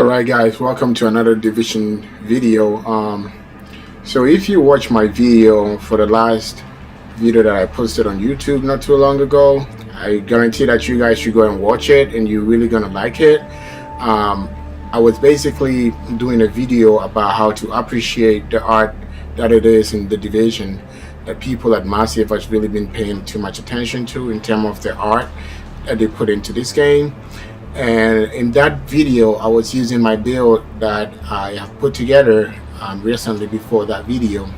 Alright guys, welcome to another division video. So if you watch my video for the last video that I posted on YouTube not too long ago, I guarantee that you guys should go and watch it and you're really gonna like it. I was basically doing a video about how to appreciate the art that it is in the division that people at Massive has really been paying too much attention to in terms of the art that they put into this game. And in that video I was using my build that I have put together recently before that video,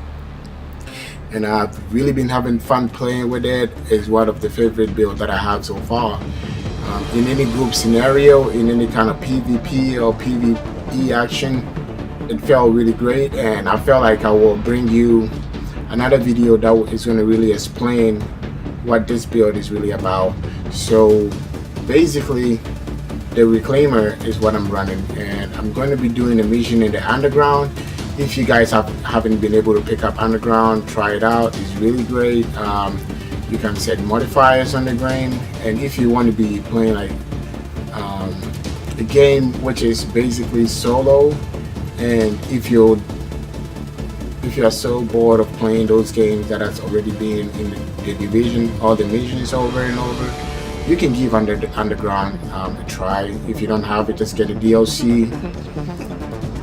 and I've really been having fun playing with it. It's one of the favorite builds that I have so far. In any group scenario, in any kind of PvP or PvE action, it felt really great, and I felt like I will bring you another video that is going to really explain what this build is really about. So basically the Reclaimer is what I'm running, and I'm going to be doing a mission in the underground. If you guys haven't been able to pick up underground, try it out. It's really great. You can set modifiers on the game, and if you want to be playing like a game which is basically solo, and if you are so bored of playing those games that has already been in the division, all the missions over and over, you can give underground a try. If you don't have it, just get a DLC,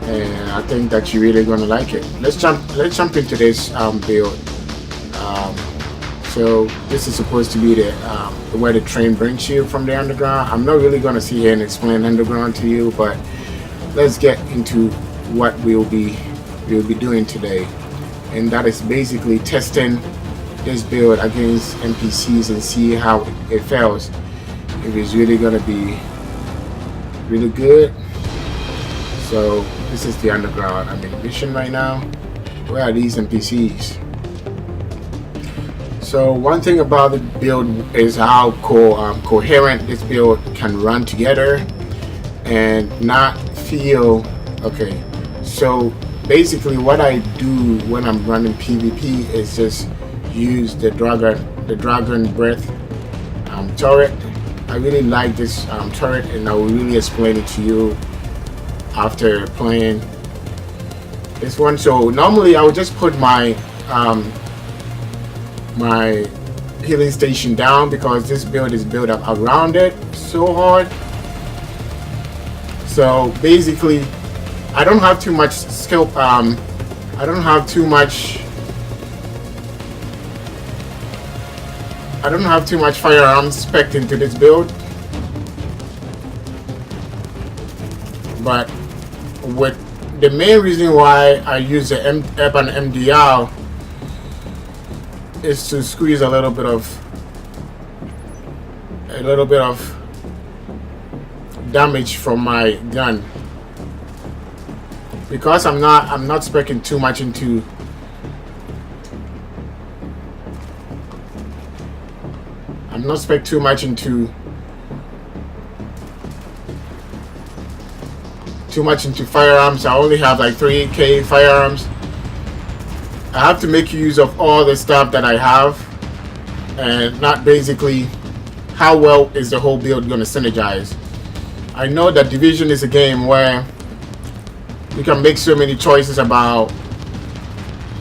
and I think that you're really gonna like it. Let's jump into this build. So this is supposed to be the where the train brings you from the underground. I'm not really gonna sit here and explain underground to you, but let's get into what we'll be doing today, and that is basically testing this build against NPCs and see how it fails. If it's really gonna be really good. So this is the underground. I'm in a mission right now. Where are these NPCs? So one thing about the build is how coherent this build can run together and not feel okay. So basically what I do when I'm running PvP is just use the dragon breath turret. I really like this turret, and I will really explain it to you after playing this one. So normally I would just put my my healing station down, because this build is built up around it so hard. So basically I don't have too much skill, I don't have too much firearms spec into this build, but with the main reason why I use the Urban MDR is to squeeze a little bit of damage from my gun, because I'm not specking too much into firearms. I only have like 3k firearms. I have to make use of all the stuff that I have, and not basically how well is the whole build going to synergize. I know that Division is a game where you can make so many choices about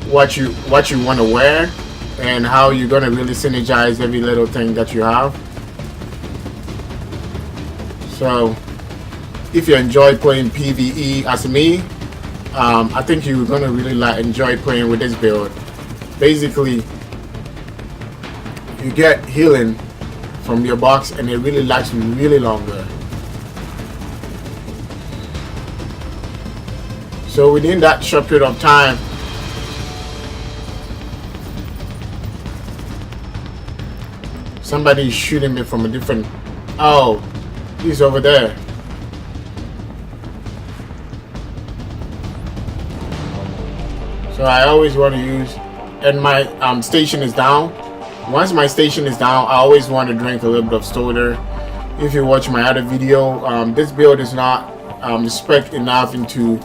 what you want to wear and how you're going to really synergize every little thing that you have. So if you enjoy playing PvE as me, I think you're going to really enjoy playing with this build. Basically you get healing from your box, and it really lasts really longer. So within that short period of time, somebody is shooting me from a different... Oh, he's over there. So I always want to use, and my station is down. Once my station is down, I always want to drink a little bit of soda. If you watch my other video, this build is not spec enough into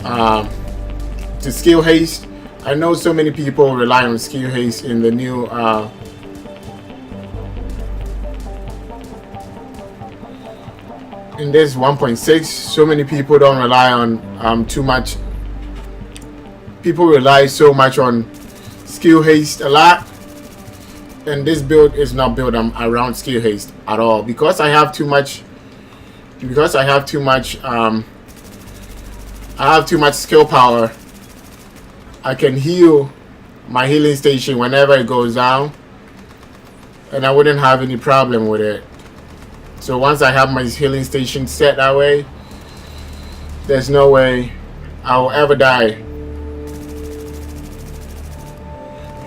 to skill haste. I know so many people rely on skill haste in the new in this 1.6, so many people don't rely on too much. People rely so much on skill haste a lot, and this build is not built around skill haste at all, because I have too much. I have too much skill power. I can heal my healing station whenever it goes down, and I wouldn't have any problem with it. So once I have my healing station set that way, there's no way I will ever die.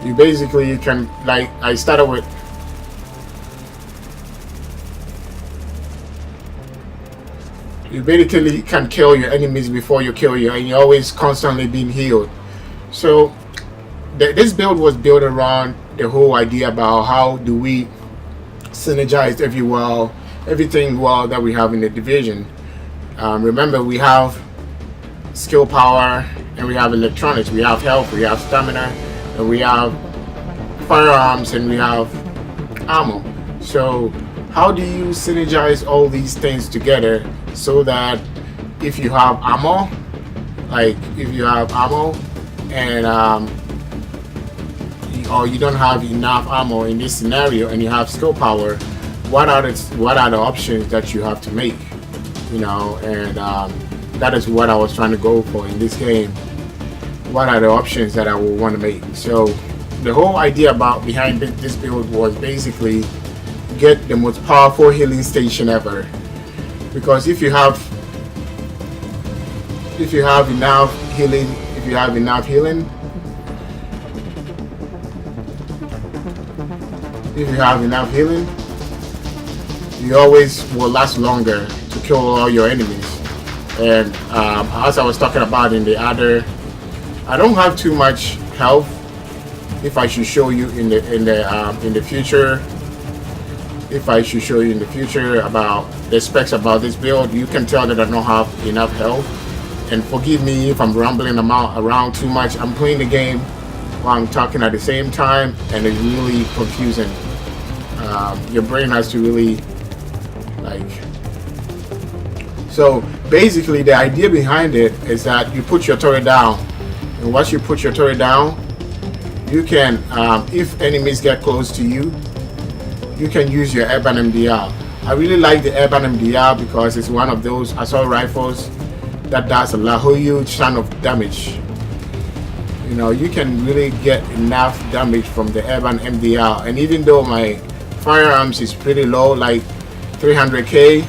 You basically can, like, I started with you basically can kill your enemies before you kill you, and you're always constantly being healed. So this build was built around the whole idea about how do we synergize everything well that we have in the division. Remember, we have skill power, and we have electronics, we have health, we have stamina, and we have firearms, and we have ammo. So how do you synergize all these things together so that if you have ammo, and or you don't have enough ammo in this scenario and you have skill power, what are the options that you have to make, and that is what I was trying to go for in this game. What are the options that I would want to make? So the whole idea behind this build was basically get the most powerful healing station ever, because if you have enough healing, you always will last longer to kill all your enemies. And as I was talking about in the other, I don't have too much health. If I should show you in the future, about the specs about this build, you can tell that I don't have enough health. And forgive me if I'm rambling around too much. I'm playing the game while I'm talking at the same time, and it's really confusing. Your brain has to really So basically, the idea behind it is that you put your turret down, and once you put your turret down, you can, if enemies get close to you, you can use your airborne MDR. I really like the airborne MDR because it's one of those assault rifles that does a huge ton of damage. You can really get enough damage from the airborne MDR, and even though my firearms is pretty low, like 300k,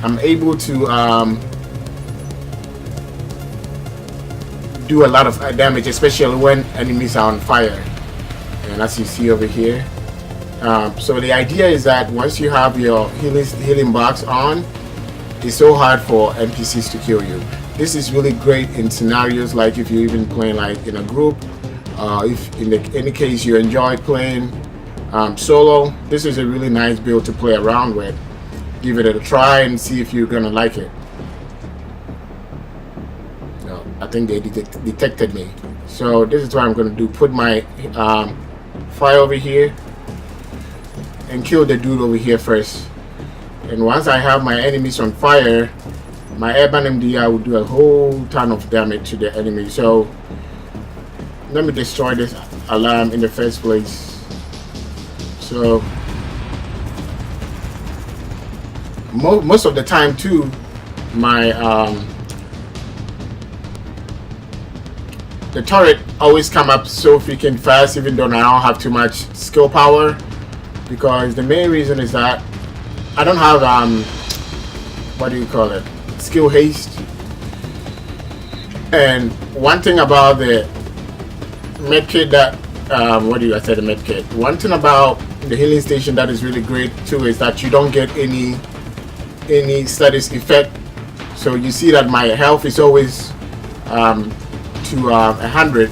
I'm able to do a lot of damage, especially when enemies are on fire. And as you see over here, so the idea is that once you have your healing box on, it's so hard for NPCs to kill you. This is really great in scenarios like if you're even playing like in a group, if in any case you enjoy playing solo. This is a really nice build to play around with. Give it a try and see if you're gonna like it. No, I think they detected me. So this is what I'm gonna do. Put my fire over here and kill the dude over here first. And once I have my enemies on fire, my airborne MDR will do a whole ton of damage to the enemy. So let me destroy this alarm in the first place. So most of the time too, my the turret always come up so freaking fast, even though I don't have too much skill power, because the main reason is that I don't have skill haste. And one thing about the medkit that the medkit. One thing about the healing station that is really great too is that you don't get any status effect. So you see that my health is always to 100,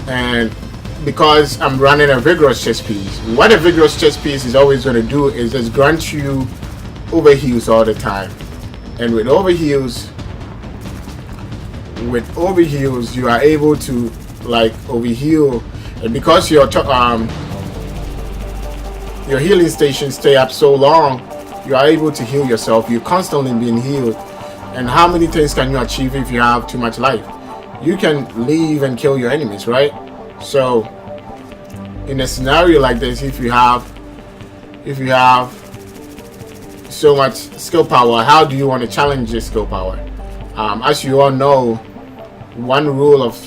and because I'm running a vigorous chest piece, what a vigorous chest piece is always going to do is just grant you overheals all the time. And with overheals, you are able to overheal, and because your your healing stations stay up so long, you are able to heal yourself. You're constantly being healed. And how many things can you achieve if you have too much life? You can leave and kill your enemies, right? So in a scenario like this, if you have so much skill power, how do you want to challenge your skill power? As you all know, one rule of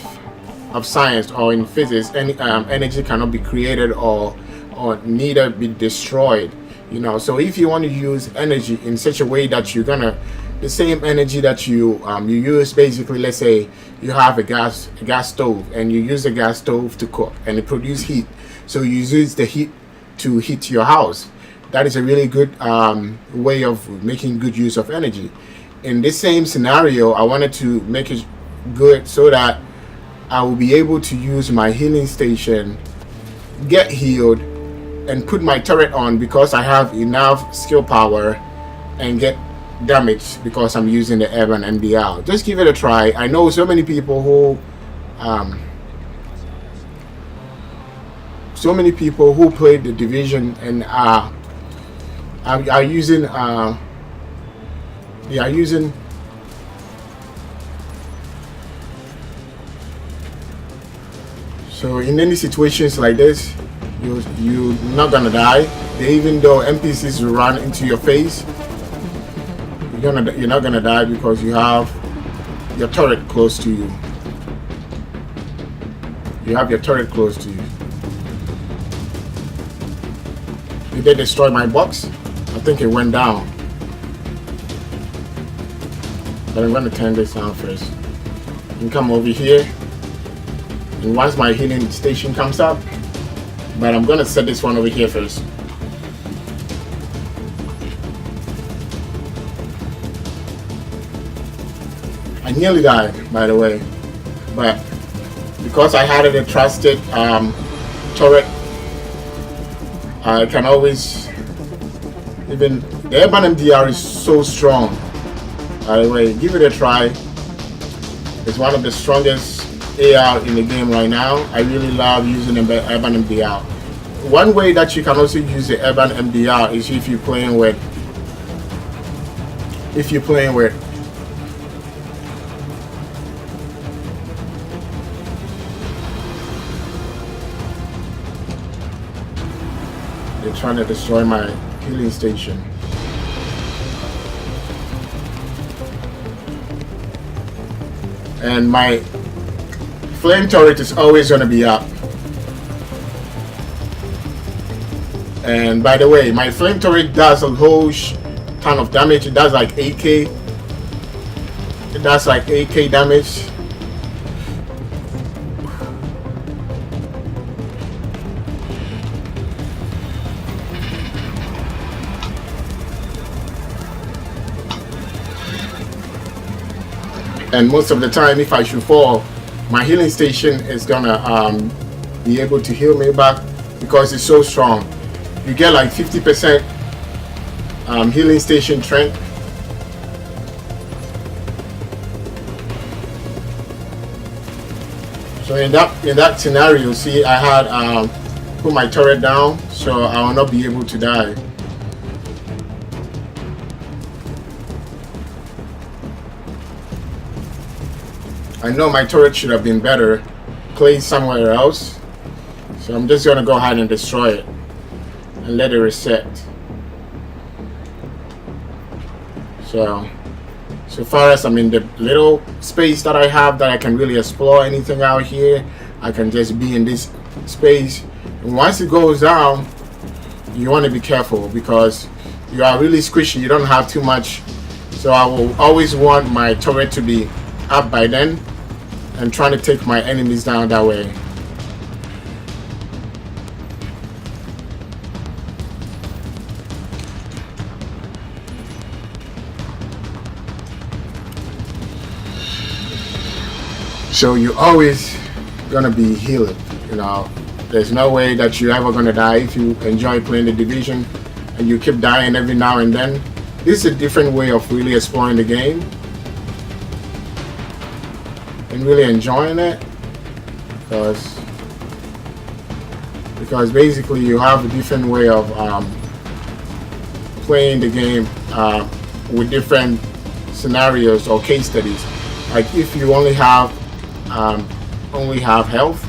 science, or in physics, energy cannot be created or neither be destroyed. So if you want to use energy in such a way that you're gonna, the same energy that you use, basically, let's say you have a gas stove, and you use the gas stove to cook and it produces heat, so you use the heat to heat your house. That is a really good way of making good use of energy. In this same scenario, I wanted to make it good so that I will be able to use my healing station, get healed, and put my turret on because I have enough skill power, and get damage because I'm using the urban MDR. Just give it a try. I know so many people who played the division and are using so in any situations like this, you're not gonna die. Even though NPCs will run into your face, you're not gonna die because you have your turret close to you. You have your turret close to you. Did they destroy my box? I think it went down. But I'm gonna turn this on first. And come over here. And once my healing station comes up, but I'm gonna set this one over here first. I nearly died, by the way, but because I had a trusted turret, I can always, even the urban MDR is so strong. By the way, give it a try. It's one of the strongest AR in the game right now. I really love using the urban MDR. One way that you can also use the urban MDR is if you're playing with they're trying to destroy my healing station. And my flame turret is always going to be up. And by the way, my flame turret does a whole ton of damage. It does like 8k. It does like 8k damage. And most of the time, if I should fall, my healing station is gonna be able to heal me back because it's so strong. You get like 50% healing station strength. So in that scenario, see, I had put my turret down, so I will not be able to die. I know my turret should have been better placed somewhere else, so I'm just gonna go ahead and destroy it and let it reset. So far as I'm in the little space that I have that I can really explore anything out here, I can just be in this space. And once it goes down, you want to be careful because you are really squishy. You don't have too much, so I will always want my turret to be up by then and trying to take my enemies down that way. So you're always gonna be healed, There's no way that you're ever gonna die if you enjoy playing the division and you keep dying every now and then. This is a different way of really exploring the game and really enjoying it, because because basically you have a different way of playing the game with different scenarios or case studies. Like if you only have health,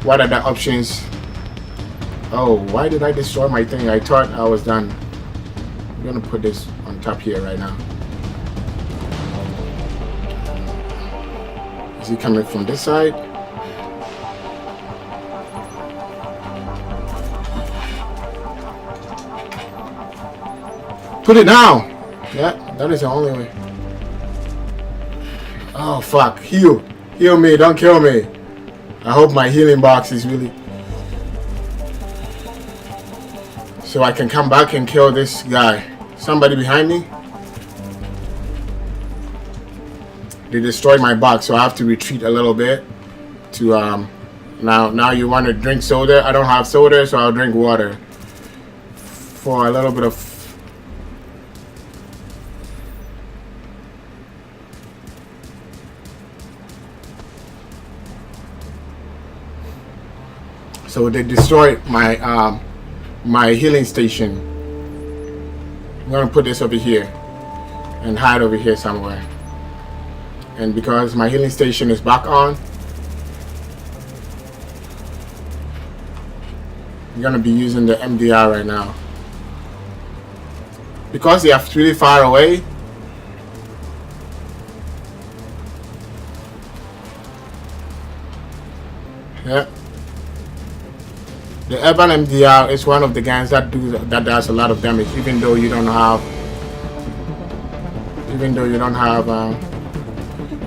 what are the options? Oh, why did I destroy my thing? I thought I was done. I'm gonna put this on top here right now. Is he coming from this side? Put it down! Yeah, that is the only way. Oh fuck, heal. Heal me, don't kill me. I hope my healing box is really... so I can come back and kill this guy. Somebody behind me? They destroyed my box, so I have to retreat a little bit to now you want to drink soda. I don't have soda, so I'll drink water for a little bit of... So they destroyed my my healing station. I'm gonna put this over here and hide over here somewhere. And because my healing station is back on, I'm gonna be using the MDR right now. Because they are really far away, yeah. The urban MDR is one of the guns that does a lot of damage, even though you don't have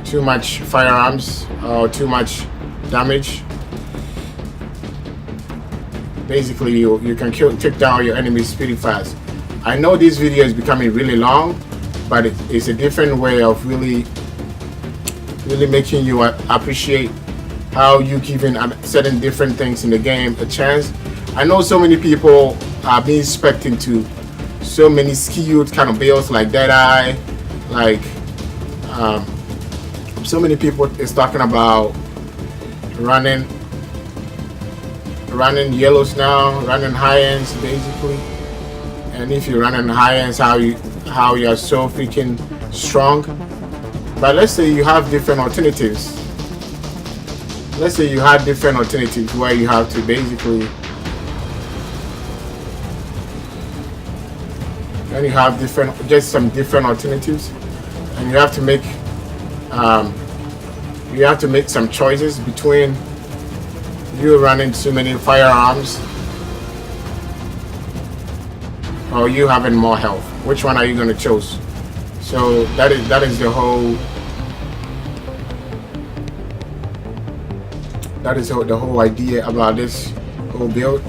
too much firearms or too much damage. Basically, you can take down your enemies pretty fast. I know this video is becoming really long, but it's a different way of really making you appreciate how you giving certain different things in the game a chance. I know so many people are being spec'd into so many skilled kind of builds like Deadeye, like so many people is talking about running yellows now, running high ends basically. And if you run in high ends, how you are so freaking strong. But let's say you have different alternatives. Let's say you had different alternatives where you have to basically, and you have some different alternatives, and you have to make some choices between you running too many firearms or you having more health. Which one are you going to choose? So that is the whole. That is the whole idea about this whole build.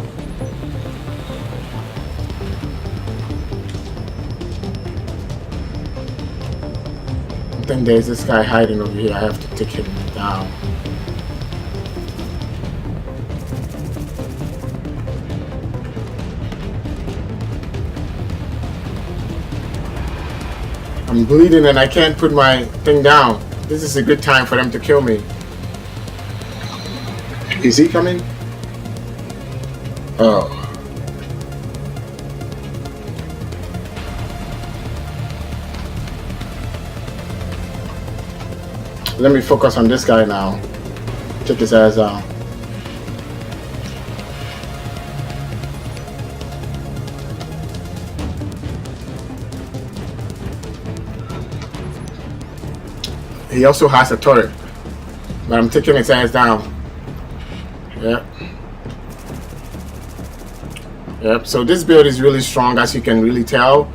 I think there's this guy hiding over here. I have to take him down. I'm bleeding and I can't put my thing down. This is a good time for them to kill me. Is he coming? Oh. Let me focus on this guy now. Check his ass out. He also has a turret, but I'm taking his ass down. Yep. So this build is really strong, as you can really tell.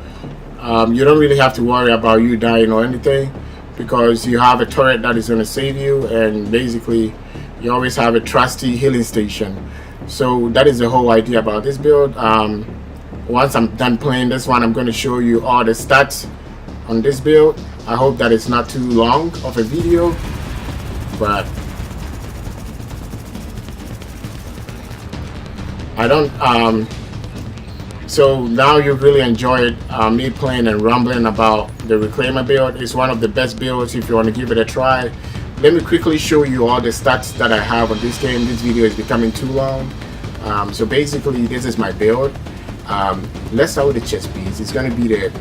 You don't really have to worry about you dying or anything, because you have a turret that is going to save you, and basically you always have a trusty healing station. So that is the whole idea about this build. Once I'm done playing this one, I'm going to show you all the stats on this build. I hope that it's not too long of a video, but I don't so now you've really enjoyed me playing and rambling about the Reclaimer build. It's one of the best builds if you want to give it a try. Let me quickly show you all the stats that I have on this game. This video is becoming too long. So basically, this is my build. Let's start with the chest piece. It's going to be the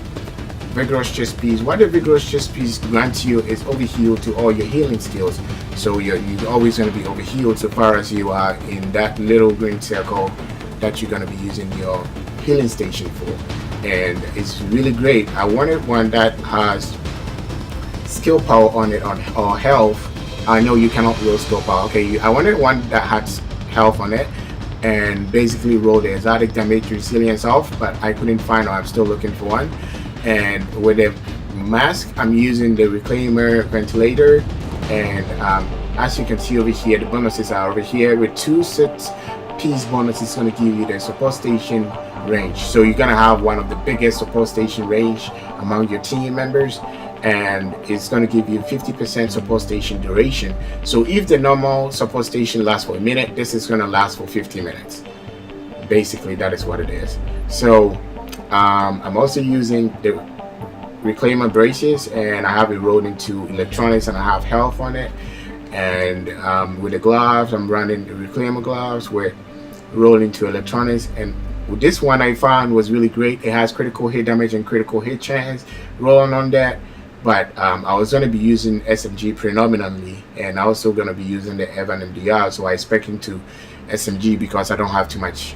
vigorous chest piece. What the vigorous chest piece grants you is overheal to all your healing skills. So you're always going to be overhealed so far as you are in that little green circle that you're going to be using your healing station for. And it's really great. I wanted one that has skill power on it, or health. I know you cannot roll skill power. Okay, I wanted one that has health on it and basically roll the exotic damage resilience off, but I couldn't find, or I'm still looking for one. And with the mask, I'm using the reclaimer ventilator, and as you can see over here, the bonuses are over here. With 2 6-piece bonuses, it's going to give you the support station range. So you're going to have one of the biggest support station range among your team members, and it's going to give you 50% support station duration. So if the normal support station lasts for a minute, this is going to last for 50 minutes. Basically, that is what it is. So I'm also using the reclaimer braces, and I have it rolled into electronics, and I have health on it. And with the gloves, I'm running the reclaimer gloves with rolling into electronics. And with this one, I found was really great. It has critical hit damage and critical hit chance rolling on that. But I was going to be using SMG predominantly, and also going to be using the Evan MDR. So I expect into SMG because I don't have too much.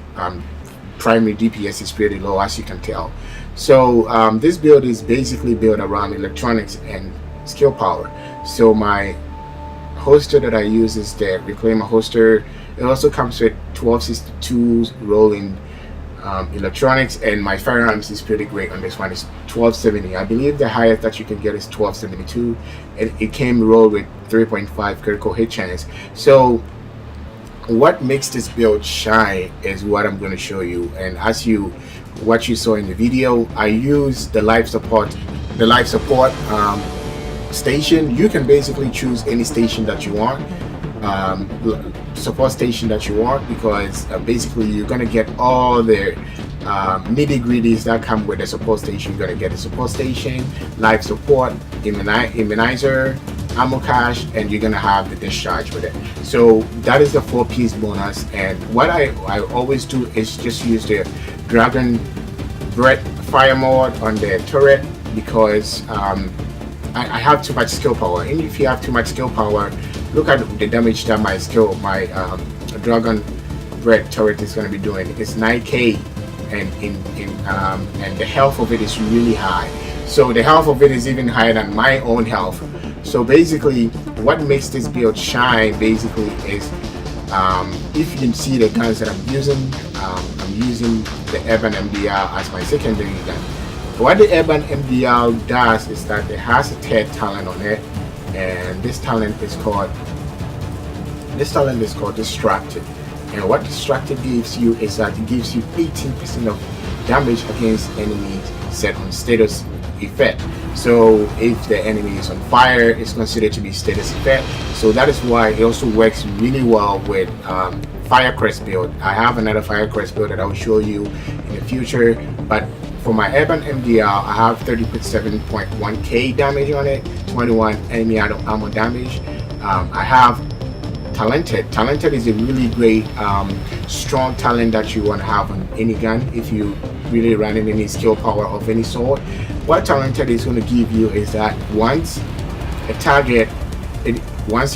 Primary DPS is pretty low, as you can tell. So this build is basically built around electronics and skill power. So my holster that I use is the reclaimer holster. It also comes with 1262 rolling electronics, and my firearms is pretty great on this one. It's 1270. I believe the highest that you can get is 1272, and it came rolled with 3.5 critical hit chance. So what makes this build shine is what I'm going to show you. And as what you saw in the video, I use the life support station. You can basically choose any station that you want, support station that you want, because basically you're going to get all the nitty-gritties that come with the support station. You're going to get a support station, life support, immunizer, ammo cache, and you're gonna have the discharge with it. So that is the 4-piece bonus. And what I always do is just use the dragon breath fire mode on the turret, because I have too much skill power. And if you have too much skill power, look at the damage that my dragon breath turret is going to be doing. It's 9k, and the health of it is really high. So the health of it is even higher than my own health. So basically, what makes this build shine basically is, if you can see the guns that I'm using the Evan MDR as my secondary gun. What the Evan MDR does is that it has a third talent on it, and this talent is called Distracted. And what Distracted gives you is that it gives you 18% of damage against enemies set on status effect. So if the enemy is on fire, it's considered to be status effect. So that is why it also works really well with Firecrest build. I have another Firecrest build that I will show you in the future, but for my Urban MDR, I have 37.1k damage on it, 21 enemy ammo damage. I have Talented. Talented is a really great strong talent that you want to have on any gun if you really running any skill power of any sort. What Talented is going to give you is that once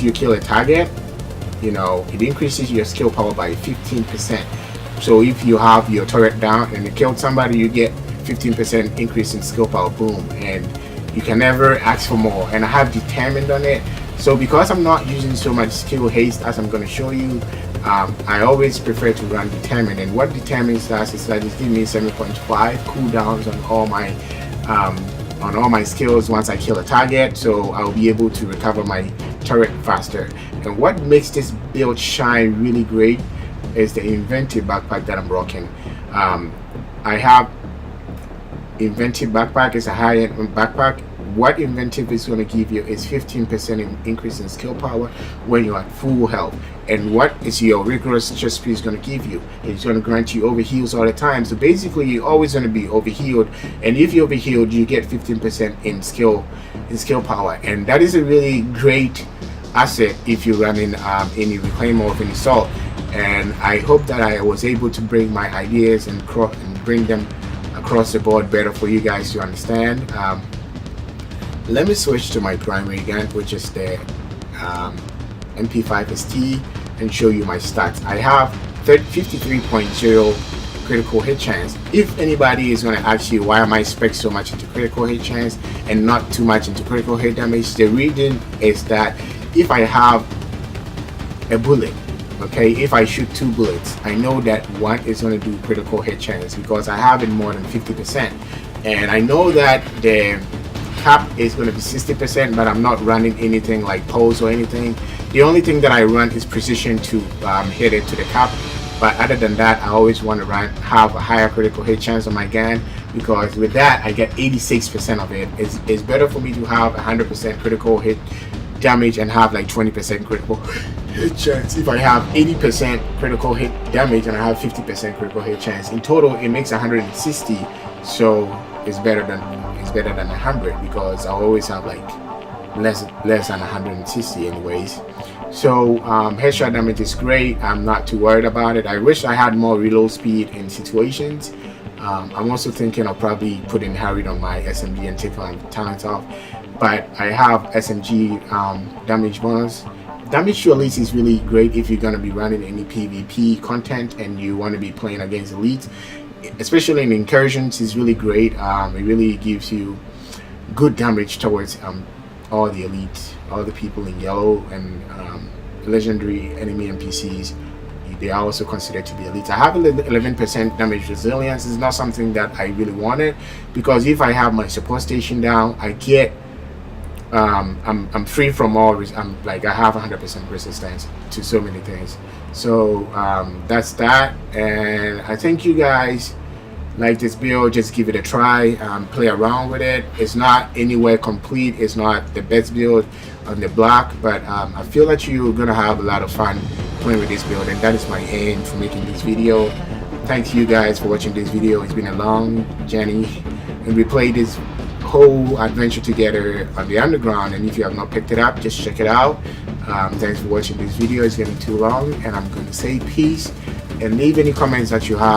you kill a target, it increases your skill power by 15%. So if you have your turret down and you killed somebody, you get 15% increase in skill power, boom, and you can never ask for more. And I have Determined on it. So because I'm not using so much skill haste as I'm going to show you, I always prefer to run Determined. And what Determined does is that it gives me 7.5 cooldowns on all my skills once I kill a target, so I'll be able to recover my turret faster. And what makes this build shine really great is the inventive backpack that I'm rocking. I have inventive backpack. Is a high-end backpack. What inventive is going to give you is 15% increase in skill power when you're at full health. And what is your rigorous chest piece going to give you? It's going to grant you overheals all the time. So basically, you're always going to be overhealed. And if you're overhealed, you get 15% in skill power. And that is a really great asset if you're running any reclaimer of any sort. and I hope that I was able to bring my ideas and bring them across the board better for you guys to understand. Let me switch to my primary gun, which is the MP5ST, and show you my stats. I have 53.0 critical hit chance. If anybody is going to ask you why am I spec so much into critical hit chance and not too much into critical hit damage, the reason is that if I have a bullet, okay, if I shoot 2 bullets, I know that one is going to do critical hit chance because I have it more than 50%, and I know that the cap is going to be 60%, but I'm not running anything like pulse or anything. The only thing that I run is precision to hit it to the cap, but other than that, I always want to have a higher critical hit chance on my gun, because with that I get 86% of it. It's better for me to have 100% critical hit damage and have like 20% critical hit chance. If I have 80% critical hit damage and I have 50% critical hit chance, in total it makes 160. So it's better than 100, because I always have like less than 160 anyways. So headshot damage is great. I'm not too worried about it. I wish I had more reload speed in situations. I'm also thinking of probably putting Harried on my SMG and take my talent off, but I have SMG damage bonus. Damage to elites is really great if you're going to be running any PvP content and you want to be playing against elites, especially in incursions. Is really great. It really gives you good damage towards all the elites, all the people in yellow, and legendary enemy NPCs. They are also considered to be elites. I have 11% damage resilience. It's not something that I really wanted, because if I have my support station down, I get I'm free from all. I'm like, I have 100% resistance to so many things. So that's that, and I think you guys like this build. Just give it a try, play around with it. It's not anywhere complete. It's not the best build on the block, but I feel that you're gonna have a lot of fun playing with this build, and that is my aim for making this video. Thank you guys for watching this video. It's been a long journey, and we played this whole adventure together on the underground, and if you have not picked it up, just check it out. Thanks for watching this video. It's getting too long, and I'm going to say peace, and leave any comments that you have